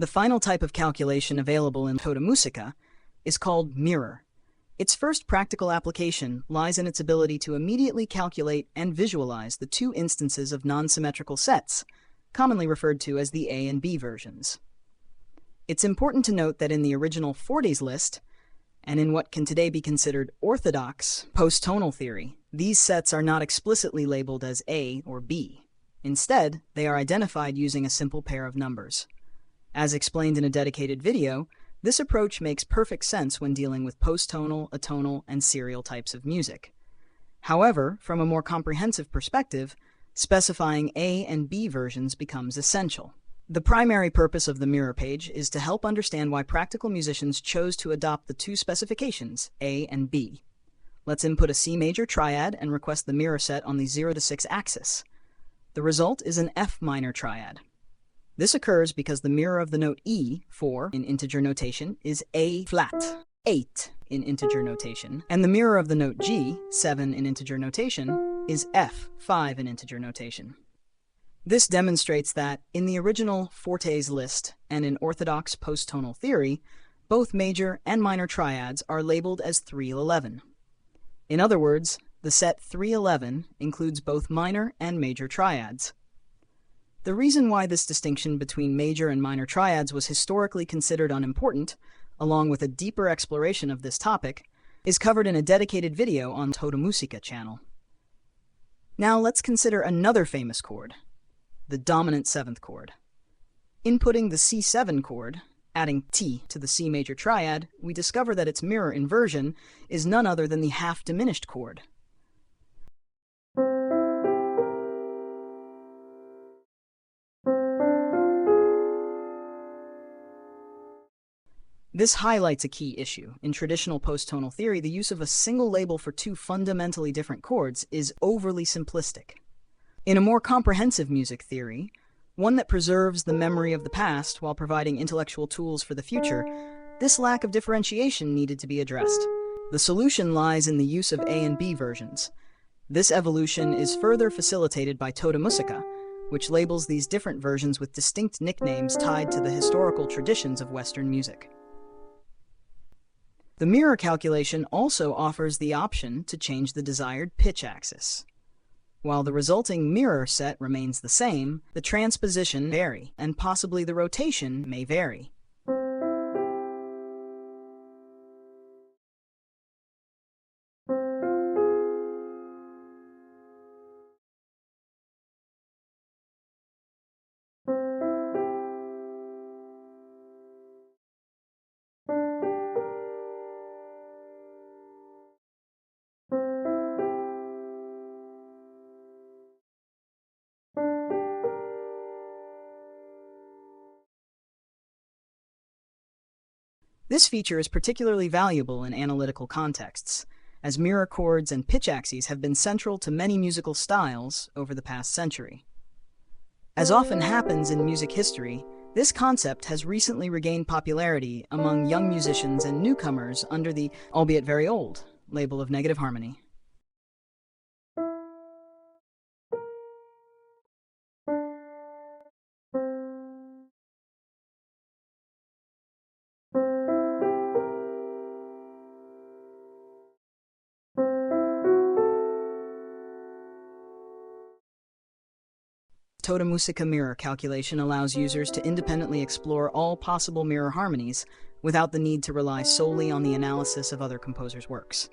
The final type of calculation available in TOTAMUSICA is called mirror. Its first practical application lies in its ability to immediately calculate and visualize the two instances of non-symmetrical sets, commonly referred to as the A and B versions. It's important to note that in the original 40s list, and in what can today be considered orthodox post-tonal theory, these sets are not explicitly labeled as A or B. Instead, they are identified using a simple pair of numbers. As explained in a dedicated video, this approach makes perfect sense when dealing with post-tonal, atonal, and serial types of music. However, from a more comprehensive perspective, specifying A and B versions becomes essential. The primary purpose of the mirror page is to help understand why practical musicians chose to adopt the two specifications, A and B. Let's input a C major triad and request the mirror set on the 0 to 6 axis. The result is an F minor triad. This occurs because the mirror of the note E, 4 in integer notation, is A flat, 8 in integer notation, and the mirror of the note G, 7 in integer notation, is F, 5 in integer notation. This demonstrates that, in the original fortes list and in orthodox post-tonal theory, both major and minor triads are labeled as 311. In other words, the set 311 includes both minor and major triads. The reason why this distinction between major and minor triads was historically considered unimportant, along with a deeper exploration of this topic, is covered in a dedicated video on TOTAMUSICA channel. Now let's consider another famous chord, the dominant 7th chord. Inputting the C7 chord, adding T to the C major triad, we discover that its mirror inversion is none other than the half-diminished chord. This highlights a key issue. In traditional post-tonal theory, the use of a single label for two fundamentally different chords is overly simplistic. In a more comprehensive music theory, one that preserves the memory of the past while providing intellectual tools for the future, this lack of differentiation needed to be addressed. The solution lies in the use of A and B versions. This evolution is further facilitated by TOTAMUSICA, which labels these different versions with distinct nicknames tied to the historical traditions of Western music. The mirror calculation also offers the option to change the desired pitch axis. While the resulting mirror set remains the same, the transposition may vary, and possibly the rotation may vary. This feature is particularly valuable in analytical contexts, as mirror chords and pitch axes have been central to many musical styles over the past century. As often happens in music history, this concept has recently regained popularity among young musicians and newcomers under the, albeit very old, label of negative harmony. TOTAMUSICA mirror calculation allows users to independently explore all possible mirror harmonies without the need to rely solely on the analysis of other composers' works.